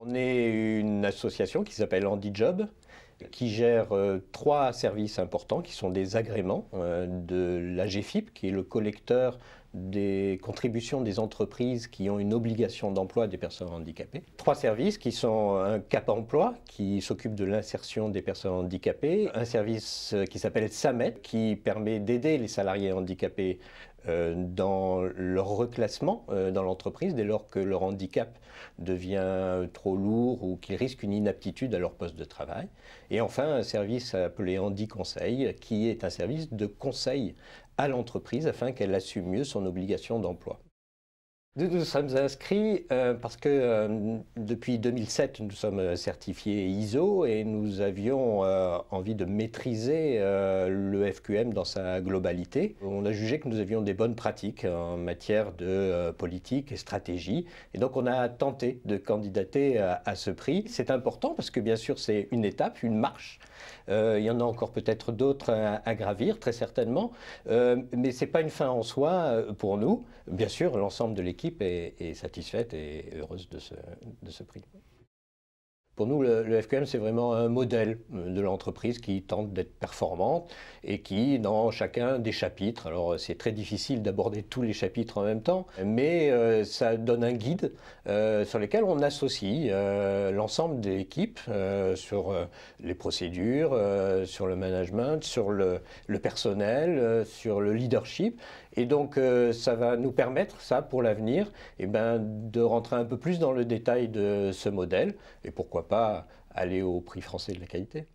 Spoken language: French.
On est une association qui s'appelle HandiJob, qui gère trois services importants qui sont des agréments de l'AGFIP, qui est le collecteur des contributions des entreprises qui ont une obligation d'emploi des personnes handicapées. Trois services qui sont un Cap Emploi, qui s'occupe de l'insertion des personnes handicapées, un service qui s'appelle SAMET, qui permet d'aider les salariés handicapés dans leur reclassement dans l'entreprise dès lors que leur handicap devient trop lourd ou qu'ils risquent une inaptitude à leur poste de travail. Et enfin, un service appelé Handi Conseil, qui est un service de conseil à l'entreprise afin qu'elle assume mieux son obligation d'emploi. Nous sommes inscrits parce que depuis 2007, nous sommes certifiés ISO et nous avions envie de maîtriser le FQM dans sa globalité. On a jugé que nous avions des bonnes pratiques en matière de politique et stratégie. Et donc on a tenté de candidater à ce prix. C'est important parce que bien sûr c'est une étape, une marche. Il y en a encore peut-être d'autres à gravir, très certainement. Mais ce n'est pas une fin en soi pour nous. Bien sûr, l'ensemble de l'équipe est satisfaite et heureuse de ce prix. Pour nous, le FQM, c'est vraiment un modèle de l'entreprise qui tente d'être performante et qui, dans chacun des chapitres, alors c'est très difficile d'aborder tous les chapitres en même temps, mais ça donne un guide sur lequel on associe l'ensemble des équipes sur les procédures, sur le management, sur le personnel, sur le leadership. Et donc, ça va nous permettre, ça, pour l'avenir, de rentrer un peu plus dans le détail de ce modèle et pourquoi pas aller au prix français de la qualité.